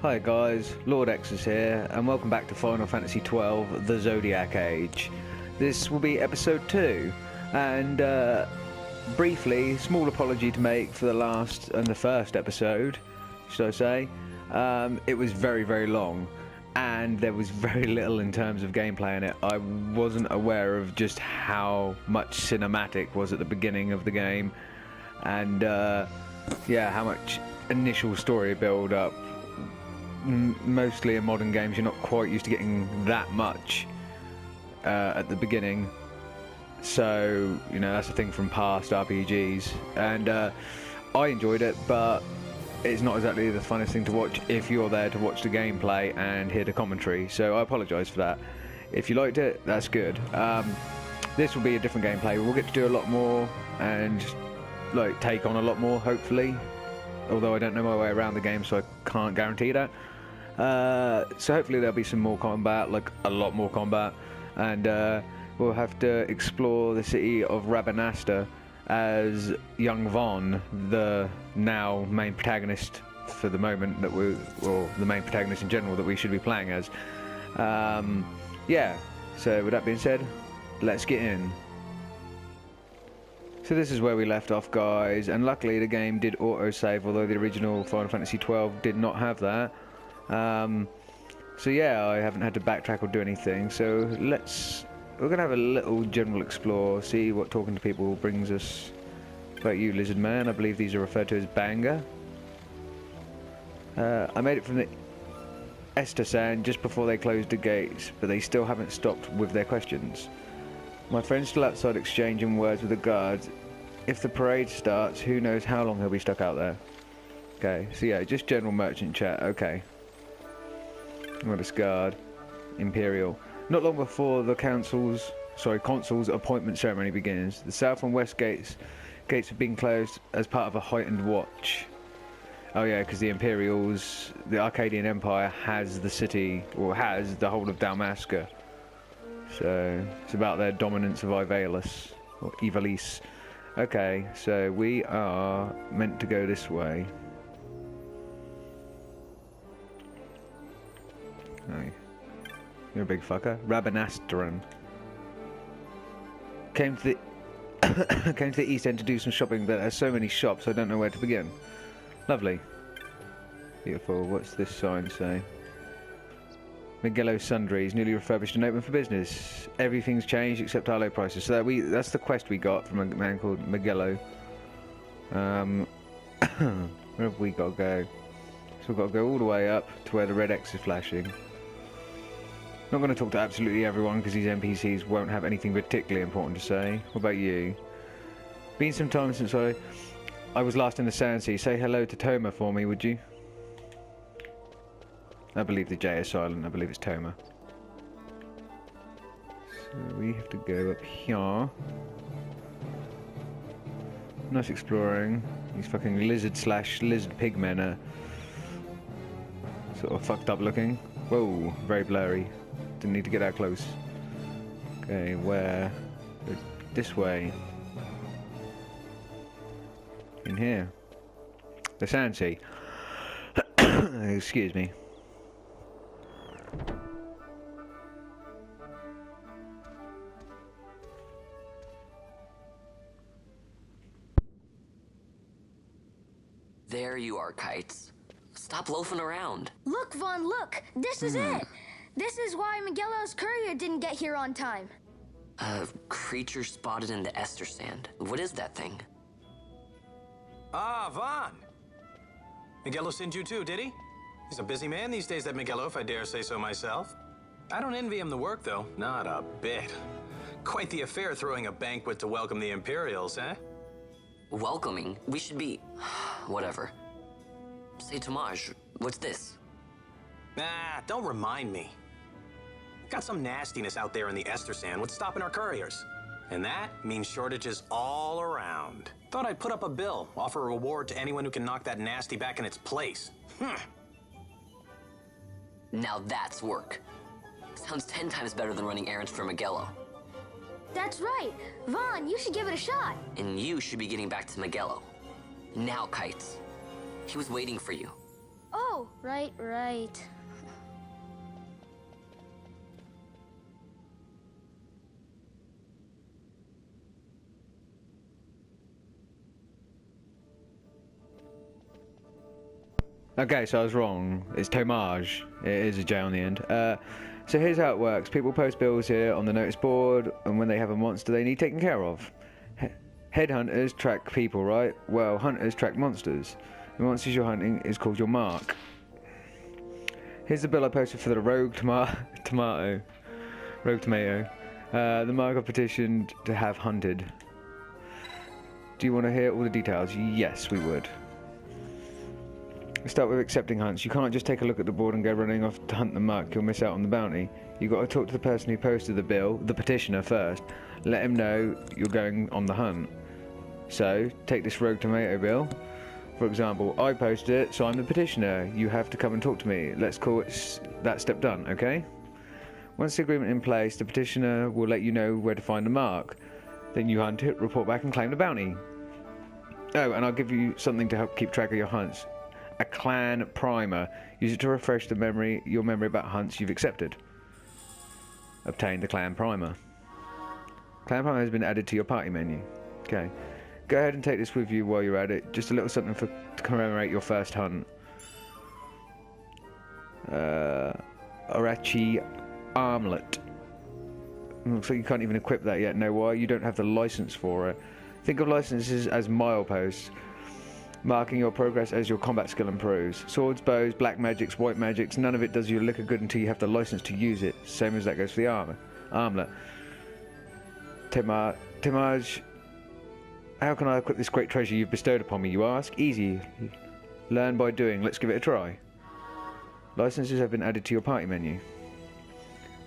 Hi guys, Lord X is here, and welcome back to Final Fantasy XII, The Zodiac Age. This will be episode 2, and briefly, small apology to make for the last and the first episode, should I say. It was very, very long, and there was very little in terms of gameplay in it. I wasn't aware of just how much cinematic was at the beginning of the game, and yeah, how much initial story build-up. Mostly in modern games you're not quite used to getting that much at the beginning, so you know that's a thing from past RPGs, and I enjoyed it, but it's not exactly the funnest thing to watch if you're there to watch the gameplay and hear the commentary, so I apologise for that. If you liked it, that's good. This will be a different gameplay. We'll get to do a lot more and like take on a lot more, hopefully, although I don't know my way around the game, so I can't guarantee that. So hopefully there'll be some more combat, like a lot more combat, and we'll have to explore the city of Rabanasta as young Vaughn, the now main protagonist for the moment that or the main protagonist in general that we should be playing as. Yeah, so with that being said, let's get in. So this is where we left off, guys, and luckily the game did autosave, although the original Final Fantasy XII did not have that. So yeah, I haven't had to backtrack or do anything, so we're going to have a little general explore, see what talking to people brings us. About you, Lizard Man, I believe these are referred to as Banger. I made it from the Esther Sand just before they closed the gates, but they still haven't stopped with their questions. My friend's still outside exchanging words with the guards. If the parade starts, who knows how long he'll be stuck out there. Okay, so yeah, just general merchant chat, okay. Modus Guard, Imperial. Not long before the consul's appointment ceremony begins, the south and west gates have been closed as part of a heightened watch. Oh yeah, because the Imperials, the Arcadian Empire has the city, or has the whole of Dalmasca. So it's about their dominance of Ivalis, or Ivalice. Okay, so we are meant to go this way. Oh, you're a big fucker. Rabanastran. Came to the East End to do some shopping, but there's so many shops I don't know where to begin. Lovely. Beautiful. What's this sign say? Magello Sundries, newly refurbished and open for business. Everything's changed except our low prices. So that's the quest we got from a man called Magello. Where have we got to go? So we've got to go all the way up to where the red X is flashing. Not going to talk to absolutely everyone because these NPCs won't have anything particularly important to say. What about you? Been some time since I was last in the Sand Sea. Say hello to Toma for me, would you? I believe the J is silent. I believe it's Toma. So we have to go up here. Nice exploring. These fucking lizard pigmen are sort of fucked up looking. Whoa, very blurry. Didn't need to get that close. Okay, where? This way. In here. The Sand Sea. Excuse me. There you are, Kites. Stop loafing around. Look, Vaughn, look! This is it! This is why Magello's courier didn't get here on time. A creature spotted in the Esther Sand. What is that thing? Ah, Vaughn! Magello sent you too, did he? He's a busy man these days, that Magello, if I dare say so myself. I don't envy him the work, though. Not a bit. Quite the affair throwing a banquet to welcome the Imperials, eh? Welcoming? We should be... whatever. Say, Tomaj, what's this? Nah, don't remind me. Got some nastiness out there in the Esther Sand. What's stopping our couriers? And that means shortages all around. Thought I'd put up a bill, offer a reward to anyone who can knock that nasty back in its place. Now that's work. Sounds 10 times better than running errands for Magello. That's right. Vaughn, you should give it a shot. And you should be getting back to Magello. Now, Kites. He was waiting for you. Oh, right. Okay, so I was wrong. It's Tomage. It is a J on the end. So here's how it works. People post bills here on the notice board, and when they have a monster they need taken care of. Headhunters track people, right? Well, hunters track monsters. The monsters you're hunting is called your mark. Here's the bill I posted for the Rogue Tomato. Rogue Tomato. The mark I petitioned to have hunted. Do you want to hear all the details? Yes, we would. Start with accepting hunts. You can't just take a look at the board and go running off to hunt the mark. You'll miss out on the bounty. You've got to talk to the person who posted the bill, the petitioner, first. Let him know you're going on the hunt. So, take this Rogue Tomato bill. For example, I posted it, so I'm the petitioner. You have to come and talk to me. Let's call it that step done, okay? Once the agreement in place, the petitioner will let you know where to find the mark. Then you hunt it, report back and claim the bounty. Oh, and I'll give you something to help keep track of your hunts. A clan primer. Use it to refresh your memory about hunts you've accepted. Obtain the clan primer. Clan primer has been added to your party menu. Okay. Go ahead and take this with you while you're at it. Just a little something to commemorate your first hunt. Arachi Armlet. Looks like you can't even equip that yet. Know why? You don't have the license for it. Think of licenses as mileposts, marking your progress as your combat skill improves. Swords, bows, black magics, white magics, none of it does you a lick of good until you have the license to use it. Same as that goes for the armlet. Timaj, how can I equip this great treasure you've bestowed upon me, you ask? Easy. Learn by doing. Let's give it a try. Licenses have been added to your party menu.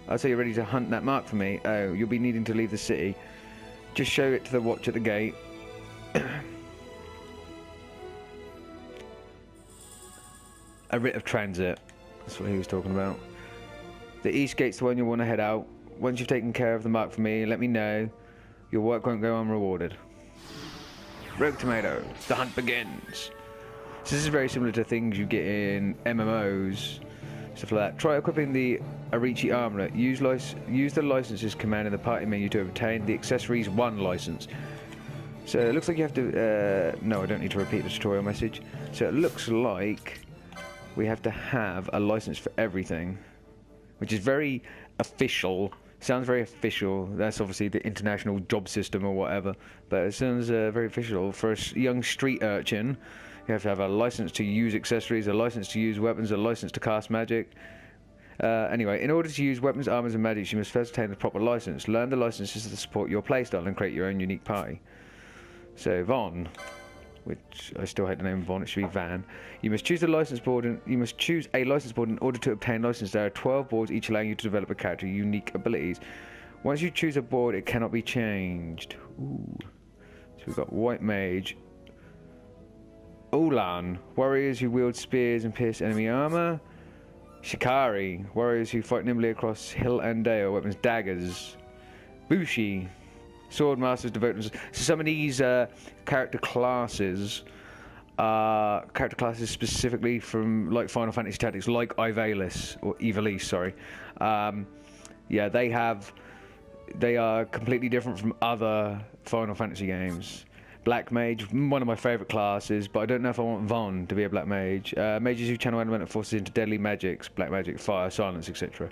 I'll say you're ready to hunt that mark for me. Oh, you'll be needing to leave the city. Just show it to the watch at the gate. A writ of transit. That's what he was talking about. The east gate's the one you'll want to head out. Once you've taken care of the mark for me, let me know. Your work won't go unrewarded. Rogue Tomato. The hunt begins. So this is very similar to things you get in MMOs, stuff like that. Try equipping the Arichi Armlet. Use the licenses command in the party menu to obtain the Accessories 1 license. So it looks like you have to... no, I don't need to repeat the tutorial message. So it looks like we have to have a license for everything, which is very official. Sounds very official. That's obviously the international job system or whatever, but it sounds very official. For a young street urchin, you have to have a license to use accessories, a license to use weapons, a license to cast magic. Anyway, in order to use weapons, armors, and magics, you must first obtain the proper license. Learn the licenses to support your playstyle and create your own unique party. So, Von, which I still hate the name Von, it should be Van. You must choose a license board, and you must choose a license board in order to obtain license. There are 12 boards, each allowing you to develop a character's unique abilities. Once you choose a board, it cannot be changed. Ooh. So we've got White Mage, Ulan, warriors who wield spears and pierce enemy armor. Shikari, warriors who fight nimbly across hill and dale, weapons daggers. Bushi, sword masters devote themselves. So some of these character classes are specifically from like Final Fantasy Tactics, like Ivalice or Ivalice, sorry. Yeah, they are completely different from other Final Fantasy games. Black Mage, one of my favourite classes, but I don't know if I want Von to be a Black Mage. Mages who channel elemental forces into deadly magics, Black Magic, Fire, Silence, etc.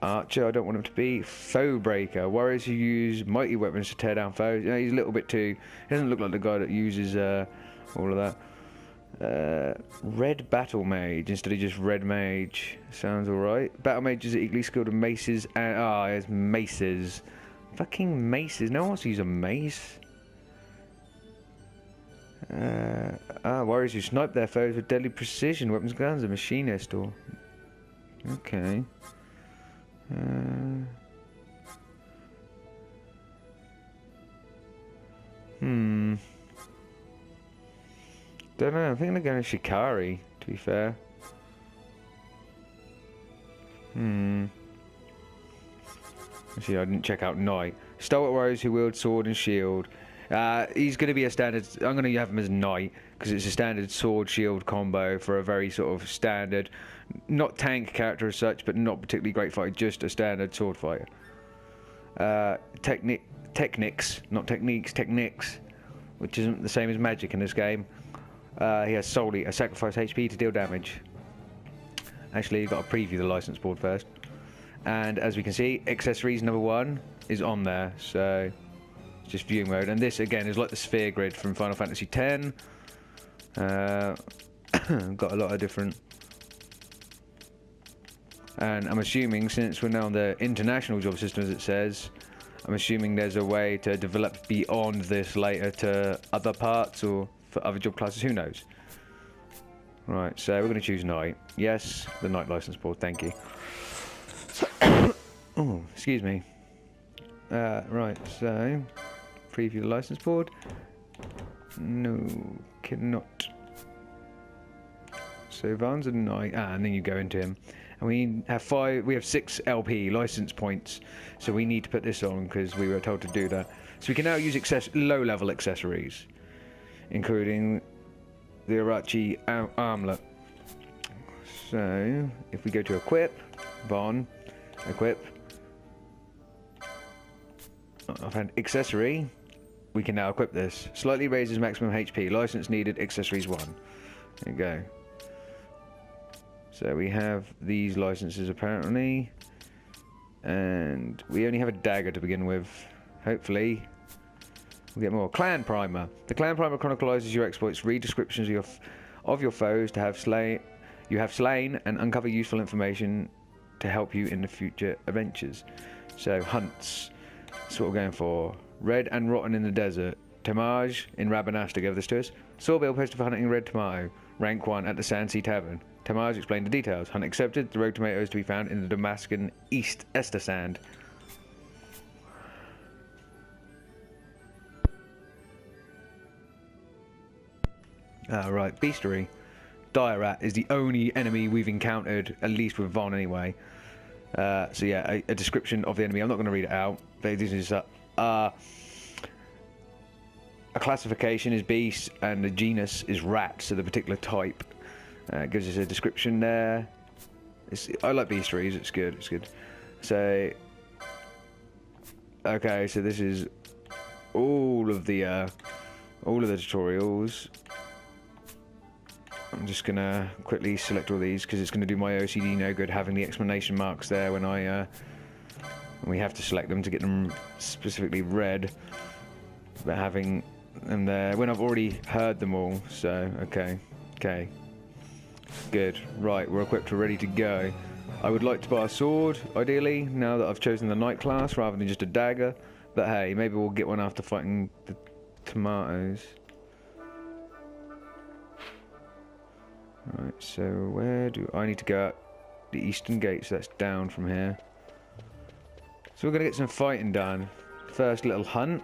Archer, I don't want him to be. Foe Breaker, warriors who use mighty weapons to tear down foes. You know, he's a little bit too... He doesn't look like the guy that uses all of that. Red Battle Mage instead of just Red Mage. Sounds alright. Battle Mages are equally skilled in maces and... there's maces. Fucking maces. No one wants to use a mace. Warriors who snipe their foes with deadly precision, weapons, guns, a machinist or... Okay. Don't know, I think they're going to Shikari, to be fair. Actually, I didn't check out Knight. Stalwart warriors who wield sword and shield. He's going to be a standard. I'm going to have him as knight because it's a standard sword shield combo for a very sort of standard, not tank character as such, but not particularly great fighter, just a standard sword fighter. Techniques, not techniques, techniques, which isn't the same as magic in this game. He has solely a sacrifice HP to deal damage. Actually, you've got to preview the license board first. And as we can see, accessories number 1 is on there, so it's just viewing mode. And this again is like the sphere grid from Final Fantasy X. Got a lot of different. And I'm assuming, since we're now on the international job system, as it says, I'm assuming there's a way to develop beyond this later to other parts or for other job classes. Who knows? Right, so we're going to choose knight. Yes, the knight license board. Thank you. Oh, excuse me. Right, so preview the license board. No, cannot. So Van's a knight, and then you go into him, and we have 6 LP license points. So we need to put this on because we were told to do that. So we can now use low-level accessories, including the Arachi armlet. So if we go to equip, Von, equip. I found accessory. We can now equip this. Slightly raises maximum HP. License needed. Accessories 1. There you go. So we have these licenses apparently, and we only have a dagger to begin with. Hopefully we'll get more. Clan Primer. The Clan Primer chronicles your exploits, read descriptions of your foes to have slain. You have slain and uncover useful information to help you in the future adventures. So hunts. That's what we're going for. Red and Rotten in the Desert. Tamaj in Rabanastre gave this to us. Sawbill posted for hunting red tomato. Rank 1 at the Sandsea Tavern. Tamaj explained the details. Hunt accepted. The road tomato is to be found in the Damascus East Ester Sand. Right, Beastery. Dire-Rat is the only enemy we've encountered, at least with Von anyway. So yeah, a description of the enemy. I'm not going to read it out. But this is a classification is beast, and the genus is rat. So the particular type gives us a description there. I like beasteries. It's good. It's good. So okay, so this is all of the tutorials. I'm just gonna quickly select all these because it's gonna do my OCD no good having the explanation marks there when we have to select them to get them specifically read, but having them there when I've already heard them all. So okay, good. Right, we're equipped. We're ready to go. I would like to buy a sword, ideally, now that I've chosen the knight class rather than just a dagger. But hey, maybe we'll get one after fighting the tomatoes. Right, so where do I need to go? Out the eastern gate, so that's down from here. So we're gonna get some fighting done. First little hunt.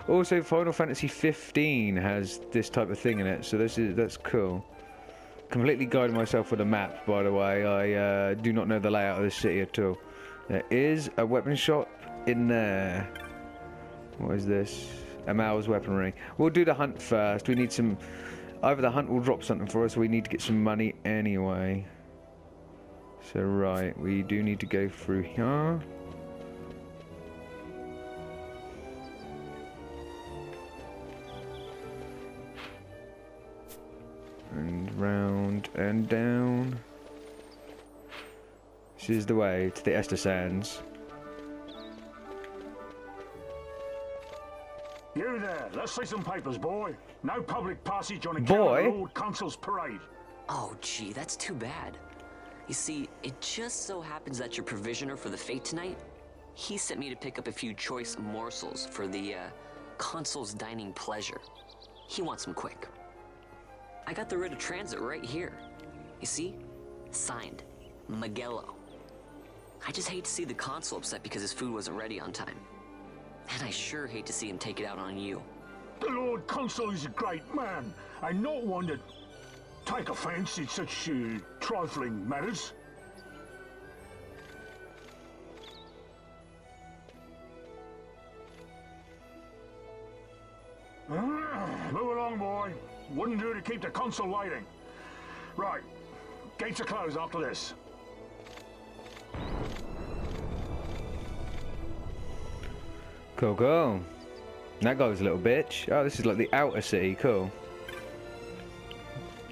Also Final Fantasy 15 has this type of thing in it, so that's cool. Completely guided myself with a map, by the way. I do not know the layout of the city at all. There is a weapon shop in there. What is this? Amal's weaponry. We'll do the hunt first. We need some. Either the hunt will drop something for us, or we need to get some money anyway. So right, we do need to go through here. And round and down. This is the way to the Ester Sands. You there, let's see some papers, boy. No public passage on account Boy? of the Lord Consul's parade. Oh, gee, that's too bad. You see, it just so happens that your provisioner for the fete tonight, he sent me to pick up a few choice morsels for the, Consul's dining pleasure. He wants them quick. I got the writ of transit right here. You see? Signed, Magello. I just hate to see the Consul upset because his food wasn't ready on time. And I sure hate to see him take it out on you. The Lord Consul is a great man, and not one to take offence in such trifling matters. Wouldn't do to keep the console waiting. Right. Gates are closed after this. Cool, cool. That guy was a little bitch. Oh, this is like the outer city. Cool.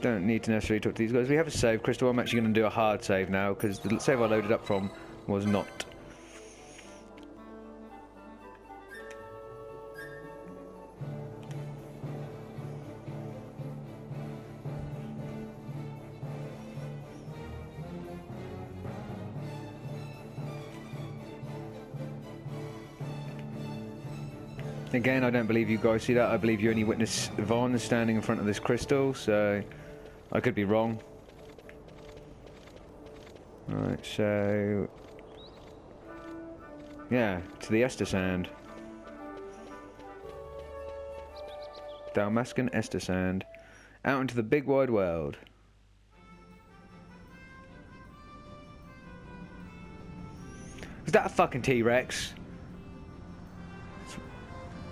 Don't need to necessarily talk to these guys. We have a save crystal. I'm actually going to do a hard save now because the save I loaded up from was not. Again, I don't believe you guys see that. I believe you only witness Vaughn standing in front of this crystal, so I could be wrong. Right, so yeah, to the Ester Sand. Dalmascan Ester Sand. Out into the big wide world. Is that a fucking T-Rex?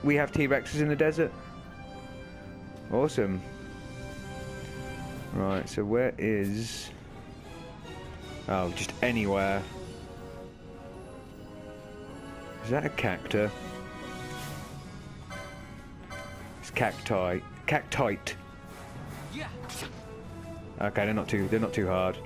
We have T-Rexes in the desert? Awesome. Right, so where is... Oh, just anywhere. Is that a cactus? It's cacti. Cactite. Yeah. Okay, they're not too hard.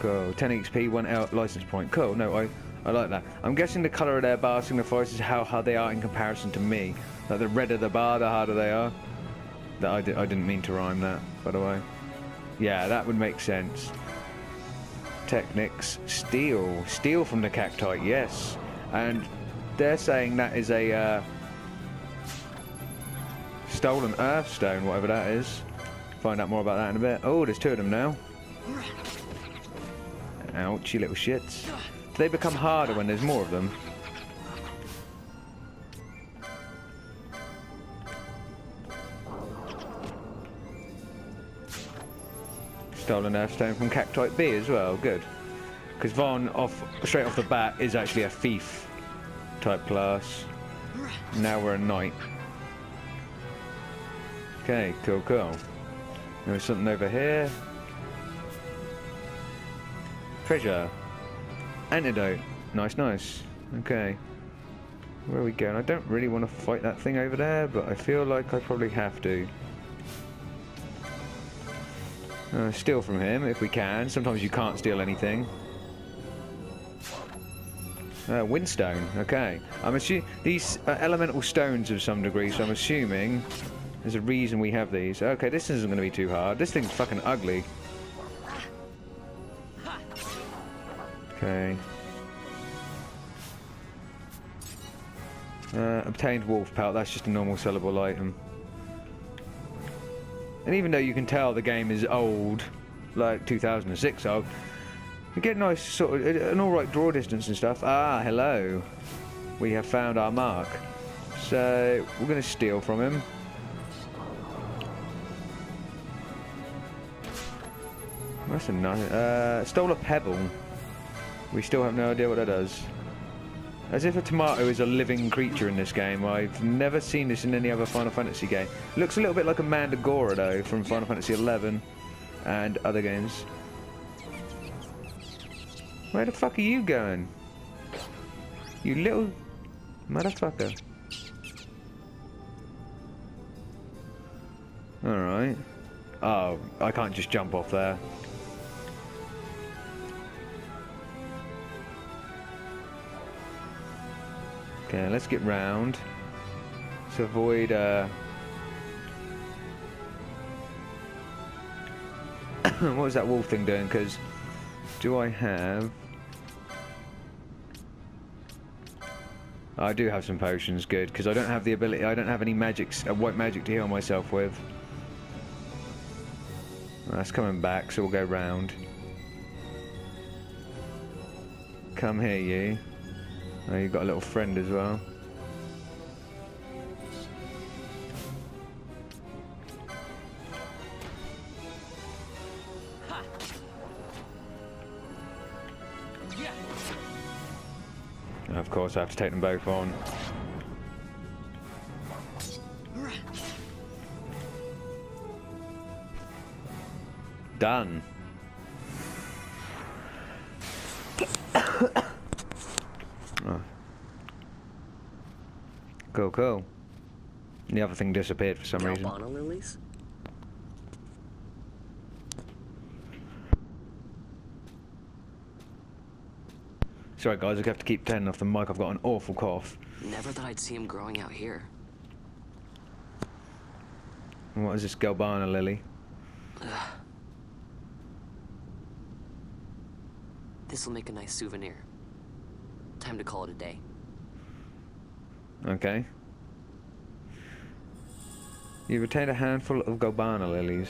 Cool. 10 XP, 1 out license point. Cool. No, I like that. I'm guessing the colour of their bar signifies how hard they are in comparison to me. Like the redder the bar, the harder they are. That I didn't mean to rhyme that, by the way. Yeah, that would make sense. Technics. Steel. Steel from the cacti, yes. And they're saying that is a stolen earthstone, whatever that is. Find out more about that in a bit. Oh, there's 2 of them now. Ouch, you little shits. Do they become harder when there's more of them? Stolen earthstone from Cactite B as well, good. Because Vaughn, straight off the bat, is actually a thief type class. Now we're a knight. Okay, cool, cool. There's something over here. Treasure. Antidote. Nice, nice. Okay. Where are we going? I don't really want to fight that thing over there, but I feel like I probably have to. Steal from him if we can. Sometimes you can't steal anything. Windstone. Okay. I'm assuming these are elemental stones of some degree, so I'm assuming there's a reason we have these. Okay, this isn't going to be too hard. This thing's fucking ugly. Okay. Obtained wolf pelt. That's just a normal sellable item. And even though you can tell the game is old, like 2006 old, you get nice sort of an alright draw distance and stuff. Ah, hello. We have found our mark. So we're going to steal from him. That's a nice. Stole a pebble. We still have no idea what that does. As if a tomato is a living creature in this game. I've never seen this in any other Final Fantasy game. Looks a little bit like a Mandragora though from Final Fantasy XI and other games. Where the fuck are you going? You little motherfucker. Alright. Oh, I can't just jump off there. Okay, let's get round to avoid what was that wolf thing doing? Because do I have... I do have some potions, good, because I don't have the ability, I don't have any magics, white magic to heal myself with. That's coming back, so we'll go round. Come here, you. Oh, you've got a little friend as well. Of course, I have to take them both on. Done. Oh. Cool, cool. The other thing disappeared for some reason. Galbana lilies? Sorry guys, I have to keep turning off the mic. I've got an awful cough. Never thought I'd see him growing out here. And what is this Galbana lily? This'll make a nice souvenir. Time to call it a day. Okay. You've retained a handful of Galbana lilies.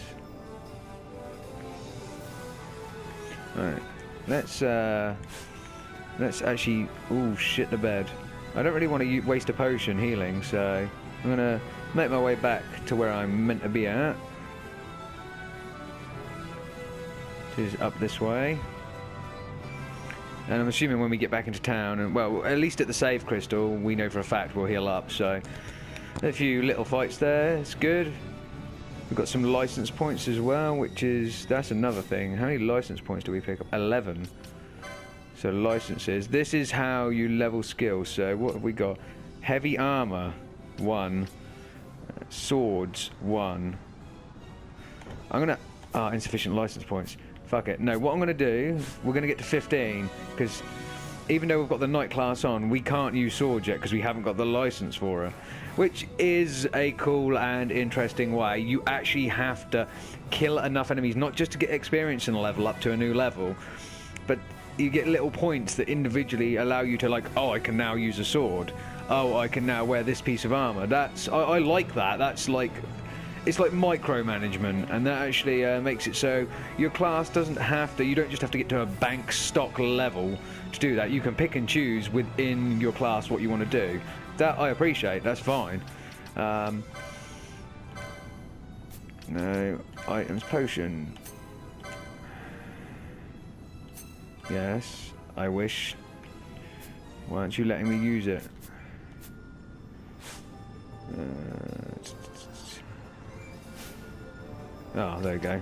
Alright. Let's actually... Ooh, shit the bed. I don't really want to waste a potion healing, so... I'm gonna make my way back to where I'm meant to be at. Which is up this way. And I'm assuming when we get back into town, and well, at least at the save crystal, we know for a fact we'll heal up, so... A few little fights there, it's good. We've got some license points as well, which is... That's another thing. How many license points do we pick up? 11. So licenses. This is how you level skills. So what have we got? Heavy armor, 1. Swords, 1. I'm gonna... Ah, insufficient license points. Fuck it. No, what I'm gonna do, we're gonna get to 15, because even though we've got the knight class on, we can't use swords yet because we haven't got the license for her. Which is a cool and interesting way. You actually have to kill enough enemies, not just to get experience and level up to a new level, but you get little points that individually allow you to, like, oh, I can now use a sword. Oh, I can now wear this piece of armor. That's... I like that. That's like... It's like micromanagement, and that actually makes it so your class doesn't have to... You don't just have to get to a bank stock level to do that. You can pick and choose within your class what you want to do. That I appreciate. That's fine. No. Items. Potion. Yes. I wish. Why aren't you letting me use it? Oh, there you go.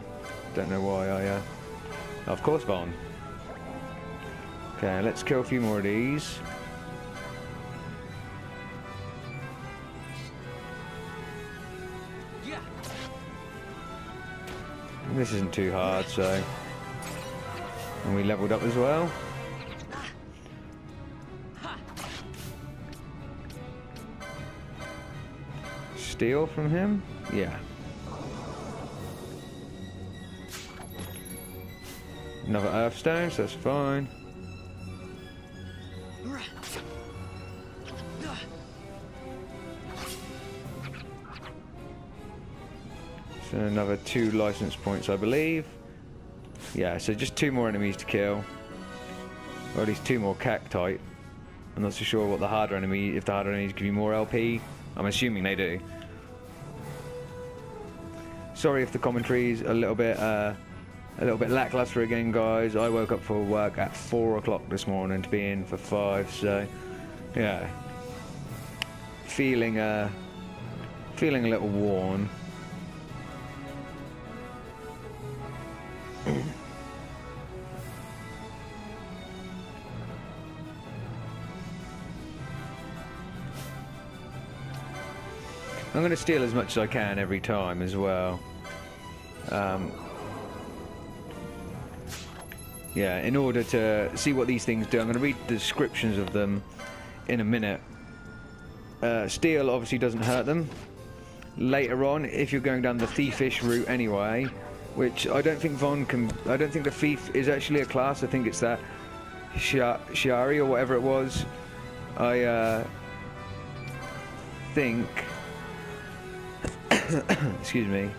Don't know why I... Of course, Vaughn. Okay, let's kill a few more of these. Yeah. This isn't too hard, so... And we leveled up as well. Steal from him? Yeah. Another earthstone, so that's fine. So another 2 license points, I believe. Yeah, so just 2 more enemies to kill. Or at least 2 more cacti. I'm not so sure what the harder enemy, if the harder enemies give you more LP. I'm assuming they do. Sorry if the commentary's a little bit lackluster again, guys. I woke up for work at 4 o'clock this morning to be in for 5, so yeah. Feeling a little worn. I'm going to steal as much as I can every time as well. Yeah, in order to see what these things do, I'm going to read the descriptions of them in a minute. Steal obviously doesn't hurt them. Later on, if you're going down the thiefish route anyway, which I don't think Vaughn can... I don't think the thief is actually a class. I think it's that Shiari or whatever it was. I think... excuse me.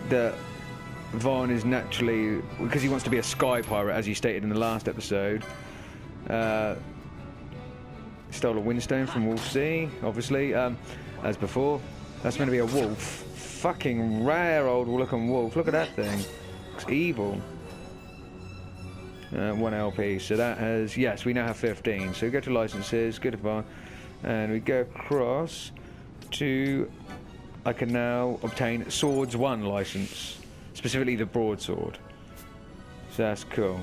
That Vaughn is naturally... Because he wants to be a sky pirate, as he stated in the last episode. Stole a windstone from Wolf Sea, obviously, as before. That's meant to be a wolf. Fucking rare old looking wolf. Look at that thing. It's evil. 1 LP. So that has... Yes, we now have 15. So we go to licenses, go to Vaughn, and we go across to... I can now obtain Swords 1 license. specifically the broadsword. So that's cool.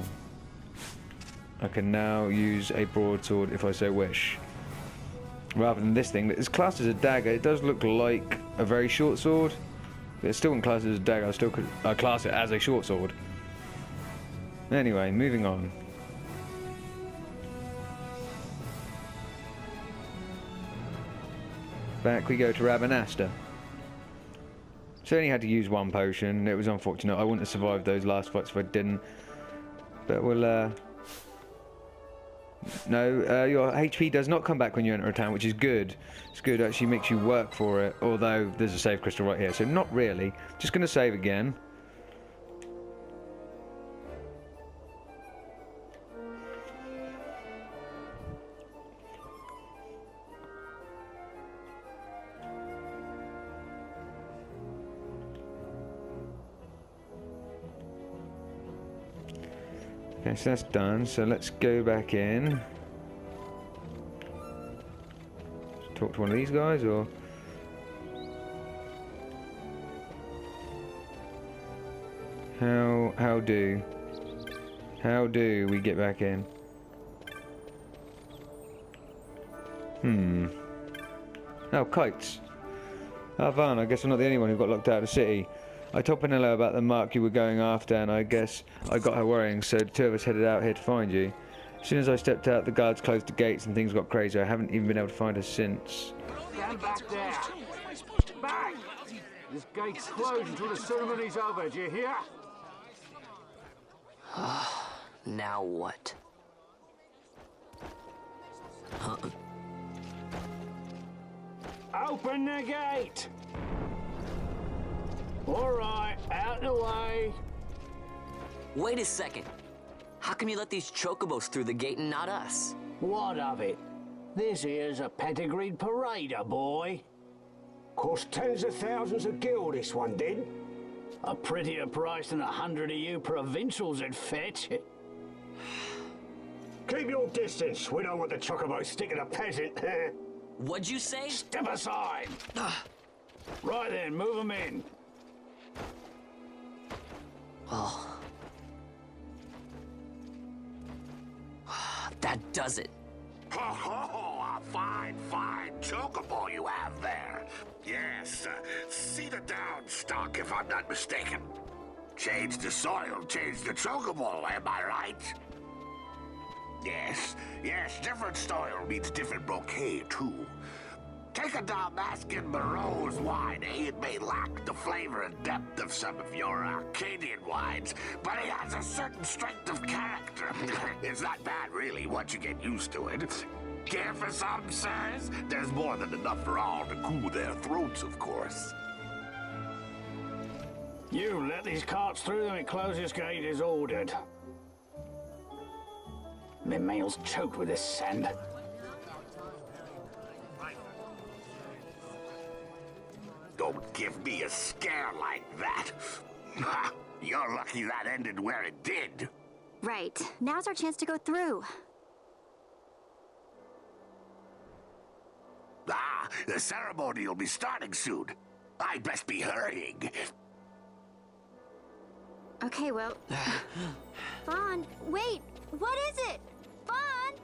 I can now use a broadsword if I so wish, rather than this thing that is classed as a dagger. It does look like a very short sword, but it's still not classed as a dagger. I still could class it as a short sword. Anyway, moving on. Back we go to Rabanasta. So I only had to use one potion. It was unfortunate. I wouldn't have survived those last fights if I didn't. But we'll, no, your HP does not come back when you enter a town, which is good. It's good, it actually makes you work for it. Although, there's a save crystal right here, so not really. Just going to save again. Okay, so that's done. So let's go back in. Talk to one of these guys, or how do we get back in? Oh, kites. Oh, fun. I guess I'm not the only one who got locked out of the city. I told Penelo about the mark you were going after, and I guess I got her worrying, so the two of us headed out here to find you. As soon as I stepped out, the guards closed the gates and things got crazy. I haven't even been able to find her since. Stand back there. Back! This gate's closed until the ceremony's over, do you hear? Now what? Open the gate! All right, out the way. Wait a second. How come you let these chocobos through the gate and not us? What of it? This here's a pedigreed parader, boy. Cost tens of thousands of gil, this one did. A prettier price than 100 of you provincials would fetch. Keep your distance. We don't want the chocobo sticking a peasant. What'd you say? Step aside. Right then, move them in. Oh. That does it. Oh, a fine chocobo you have there. Yes, cedar down stock, if I'm not mistaken. Change the soil, change the chocobo, am I right? Yes, different soil means different bouquet, too. Take a Dalmascan Moreau's wine, it may lack the flavor and depth of some of your Arcadian wines, but it has a certain strength of character. It's not bad, really, once you get used to it. Care for some, sirs? There's more than enough for all to cool their throats, of course. You let these carts through them and close this gate as ordered. My mail's choked with this sand. Don't give me a scare like that. You're lucky that ended where it did. Right. Now's our chance to go through. The ceremony will be starting soon. I'd best be hurrying. Okay, well... Fawn, wait! What is it? Fawn!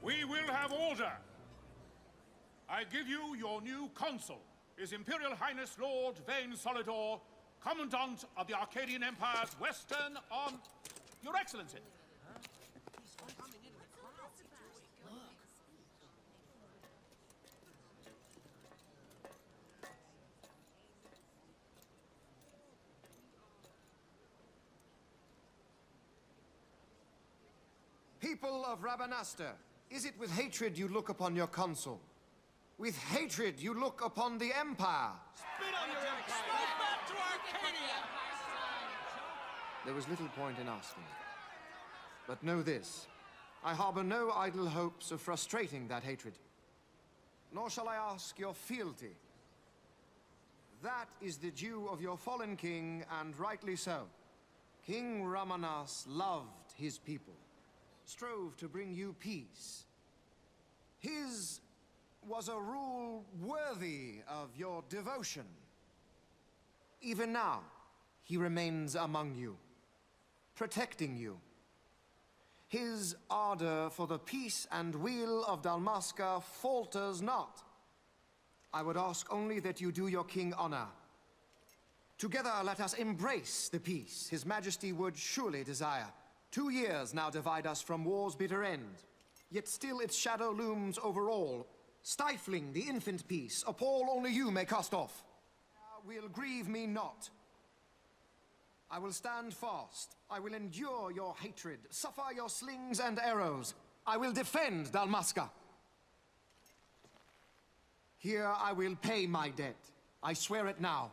We will have order. I give you your new consul, His Imperial Highness Lord Vane Solidor, Commandant of the Arcadian Empire's Western on... Your Excellency. People of Rabanastre, is it with hatred you look upon your consul? With hatred you look upon the Empire? Spit on your empire! Move back to Arcadia! There was little point in asking. But know this, I harbor no idle hopes of frustrating that hatred. Nor shall I ask your fealty. That is the due of your fallen king, and rightly so. King Ramanas loved his people, strove to bring you peace. His was a rule worthy of your devotion. Even now, he remains among you, protecting you. His ardor for the peace and weal of Dalmasca falters not. I would ask only that you do your king honor. Together let us embrace the peace His Majesty would surely desire. 2 years now divide us from war's bitter end, yet still its shadow looms over all, stifling the infant peace, a pall only you may cast off. Will grieve me not. I will stand fast. I will endure your hatred, suffer your slings and arrows. I will defend Dalmasca. Here I will pay my debt. I swear it now.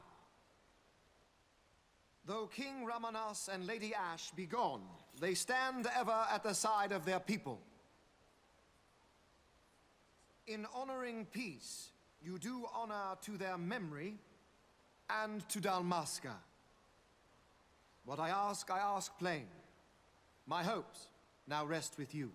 Though King Ramanas and Lady Ash be gone, they stand ever at the side of their people. In honoring peace, you do honor to their memory and to Dalmasca. What I ask plain. My hopes now rest with you.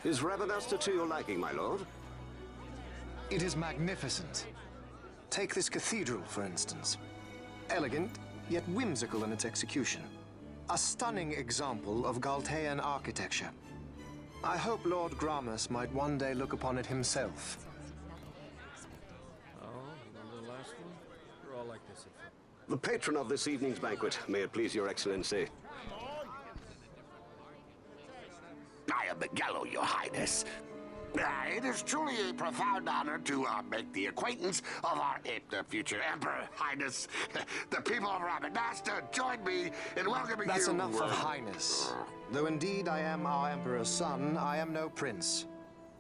Is Rabanastre to your liking, my lord? It is magnificent. Take this cathedral, for instance. Elegant, yet whimsical in its execution. A stunning example of Galtean architecture. I hope Lord Gramus might one day look upon it himself. Oh, remember the last one? We're all like this at first. The patron of this evening's banquet, may it please your excellency. I am Miguelo, your highness. It is truly a profound honor to make the acquaintance of our future emperor, highness. The people of Rabanastre join me in welcoming you. That's enough of highness. Though indeed I am our emperor's son, I am no prince.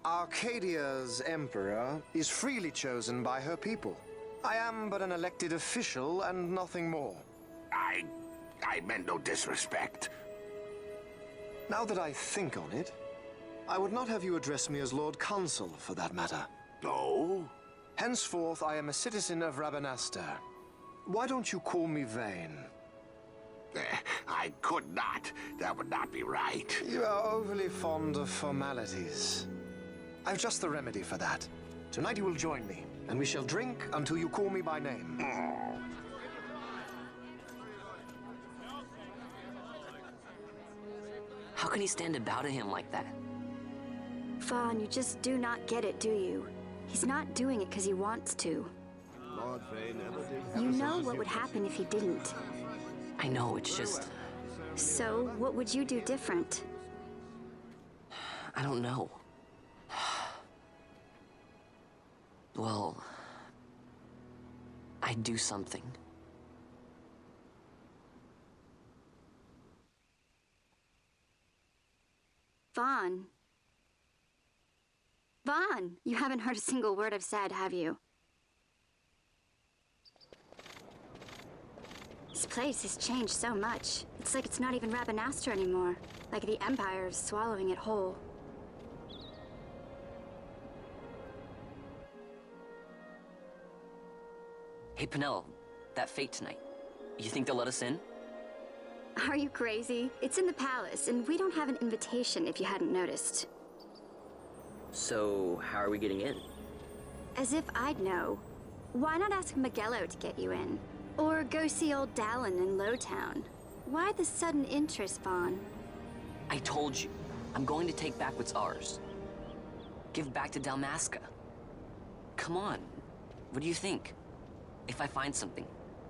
Arcadia's emperor is freely chosen by her people. I am but an elected official and nothing more. I meant no disrespect. Now that I think on it, I would not have you address me as Lord Consul, for that matter. Oh? Henceforth, I am a citizen of Rabanastre. Why don't you call me Vane? I could not. That would not be right. You are overly fond of formalities. I've just the remedy for that. Tonight you will join me, and we shall drink until you call me by name. How can he stand about to him like that? Fawn, you just do not get it, do you? He's not doing it because he wants to. Lord Vane never did. You know what would happen if he didn't. I know, it's just... So, what would you do different? I don't know. Well... I'd do something. Vaughn. Vaughn, you haven't heard a single word I've said, have you? This place has changed so much. It's like it's not even Rabanastre anymore. Like the Empire is swallowing it whole. Hey, Penel, that fete tonight. You think they'll let us in? Are you crazy? It's in the palace, and we don't have an invitation if you hadn't noticed. So, how are we getting in? As if I'd know. Why not ask Miguelo to get you in? Or go see old Dallin in Lowtown? Why the sudden interest, Vaughn? I told you, I'm going to take back what's ours. give back to Dalmasca. Come on, what do you think? If I find something,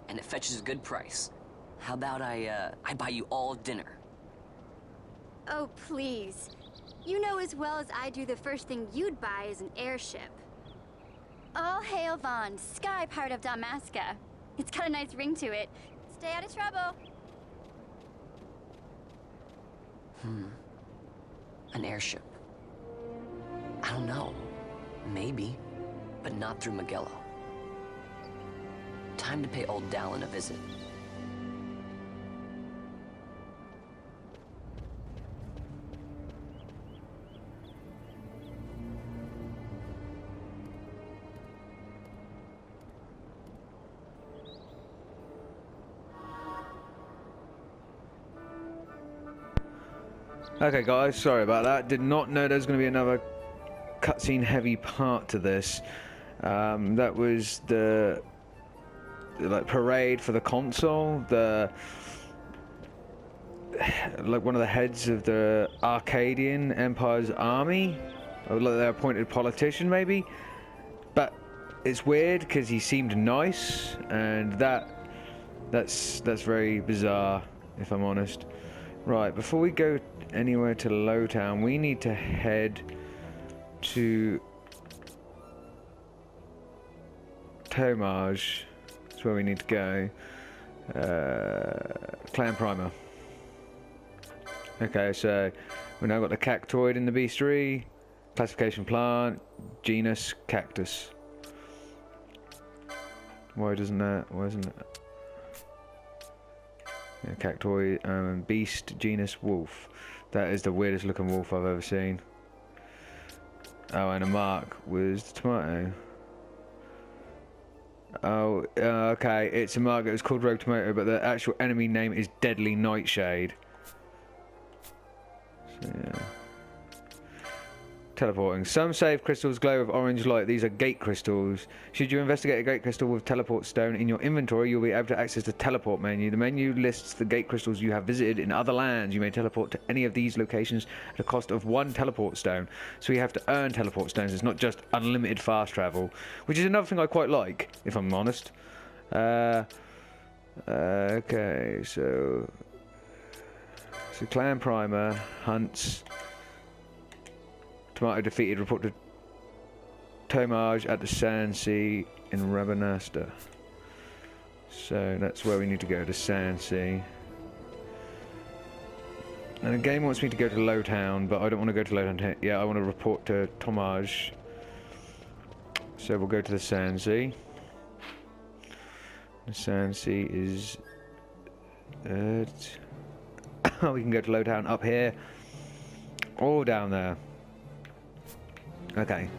and it fetches a good price, how about I buy you all dinner? Oh, please. You know as well as I do the first thing you'd buy is an airship. All hail Vaughn, sky part of Dalmasca. It's got a nice ring to it. Stay out of trouble. An airship. I don't know. Maybe, but not through Magello. Time to pay old Dallin a visit. Okay guys, sorry about that. Did not know there was going to be another cutscene heavy part to this. That was the like parade for the consul, the like one of the heads of the Arcadian Empire's army, or like their appointed politician maybe. But it's weird because he seemed nice, and that's very bizarre if I'm honest. Right, before we go anywhere to Lowtown, we need to head to Tomage. That's where we need to go. Clan Primer. Okay, so we've now got the cactoid in the bestiary. Classification plant, genus cactus. Why isn't it? Yeah, cactoid, beast, genus wolf. That is the weirdest looking wolf I've ever seen. Oh, and a mark was the tomato. Oh, okay, it's a mark. It was called Rogue Tomato, but the actual enemy name is Deadly Nightshade. So, yeah. Teleporting. Some save crystals glow with orange light. These are gate crystals. Should you investigate a gate crystal with teleport stone in your inventory, you'll be able to access the teleport menu. The menu lists the gate crystals you have visited in other lands. You may teleport to any of these locations at a cost of 1 teleport stone. So you have to earn teleport stones. It's not just unlimited fast travel, which is another thing I quite like, if I'm honest. Okay, so Clan Primer hunts. Tomato defeated, report to Tomage at the Sand Sea in Rabanasta. So that's where we need to go, to Sand Sea. And the game wants me to go to Lowtown, but I don't want to go to Lowtown. Yeah, I want to report to Tomage. So we'll go to the Sand Sea. The Sand Sea is... we can go to Lowtown up here. Or down there. Okay.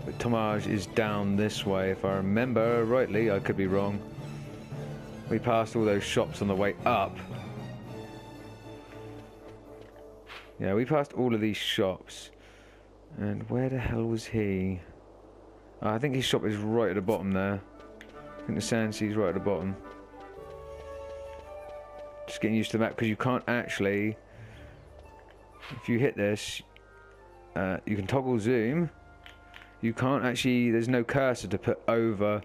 But Tomage is down this way, if I remember rightly. I could be wrong. We passed all those shops on the way up. Yeah, we passed all of these shops. And where the hell was he? I think his shop is right at the bottom there. I think the Sand Sea's right at the bottom. Just getting used to the map, because you can't actually... If you hit this... you can toggle zoom. You can't actually, there's no cursor to put over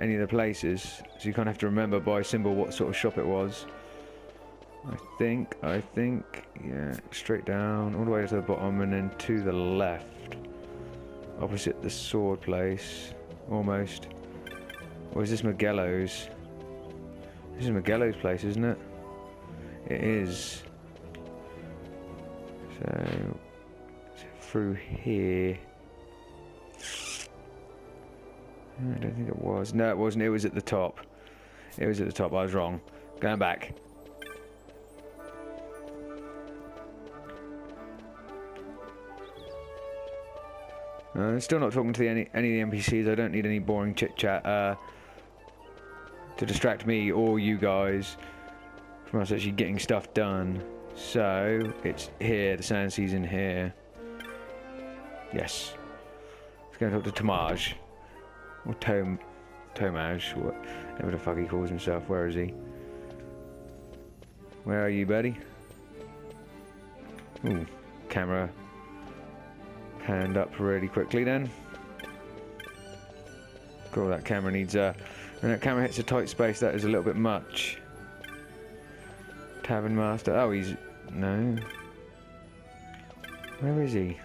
any of the places, so you kind of have to remember by symbol what sort of shop it was. I think, yeah, straight down, all the way to the bottom, and then to the left, opposite the sword place, almost. Or is this Magello's? This is Magello's place, isn't it? It is. So... through here. I don't think it was. No, it wasn't. It was at the top. It was at the top. I was wrong. Going back. Still not talking to any of the NPCs. I don't need any boring chit chat to distract me or you guys from us actually getting stuff done. So it's here. The Sand Sea's in here. Yes. Let's go and talk to Tomage. Or Tomage, whatever the fuck he calls himself. Where is he? Where are you, buddy? Ooh, camera Hand up really quickly then. Cool, that camera needs when that camera hits a tight space, that is a little bit much. Tavern Master. Oh, he's... no. Where is he?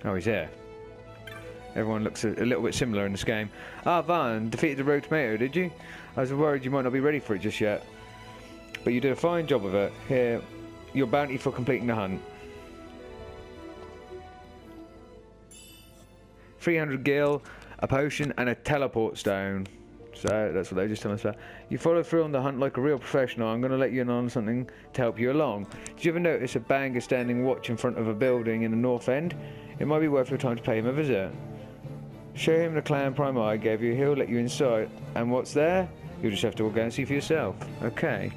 Oh, he's here. Everyone looks a little bit similar in this game. Ah, Van, defeated the rogue tomato, did you? I was worried you might not be ready for it just yet. But you did a fine job of it. Here, your bounty for completing the hunt. 300 gil, a potion, and a teleport stone. So, that's what they just told us about. You followed through on the hunt like a real professional. I'm going to let you in on something to help you along. Did you ever notice a banger standing watch in front of a building in the north end? It might be worth your time to pay him a visit. Show him the clan primer I gave you. He'll let you inside. And what's there? You'll just have to go and see for yourself. Okay.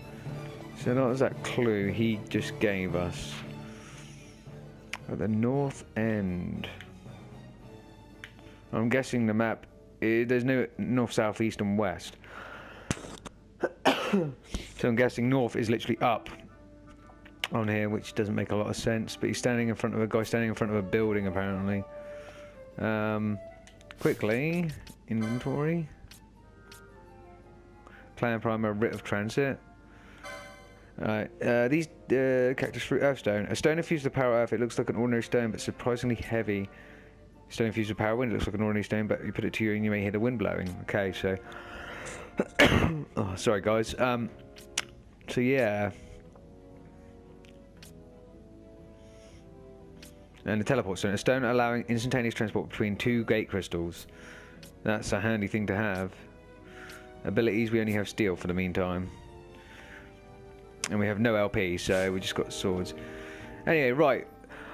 So that was that clue he just gave us. At the north end. I'm guessing the map... there's no north, south, east and west. So I'm guessing north is literally up on here, which doesn't make a lot of sense. But he's standing in front of a guy standing in front of a building, apparently. Quickly, inventory. Clan primer, writ of transit. Alright, these cactus fruit earthstone. A stone infused with power earth. It looks like an ordinary stone, but surprisingly heavy. Stone infused with power wind. It looks like an ordinary stone, but you put it to you and you may hear the wind blowing. Okay, so... oh, sorry, guys. So, yeah. And the teleport stone. A stone allowing instantaneous transport between two gate crystals. That's a handy thing to have. Abilities, we only have steel for the meantime. And we have no LP, so we just got swords. Anyway, right.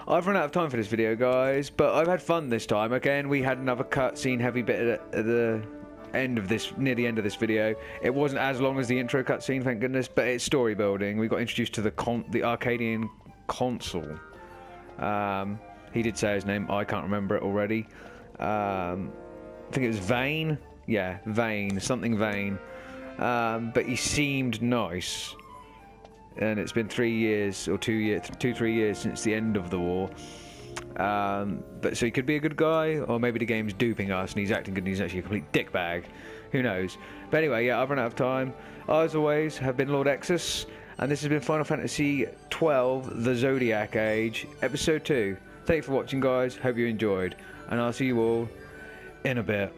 I've run out of time for this video, guys, but I've had fun this time. Again, we had another cutscene heavy bit at the end of this, near the end of this video. It wasn't as long as the intro cutscene, thank goodness, but it's story building. We got introduced to the Arcadian console. He did say his name. I can't remember it already. I think it was Vane. Yeah, Vane. Something Vane. But he seemed nice. And it's been 3 years, or 3 years since the end of the war. But so he could be a good guy, or maybe the game's duping us and he's acting good and he's actually a complete dickbag. Who knows? But anyway, yeah, I've run out of time. I, as always, have been Lord Exus, and this has been Final Fantasy XII, The Zodiac Age, Episode 2. Thank you for watching, guys. Hope you enjoyed. And I'll see you all in a bit.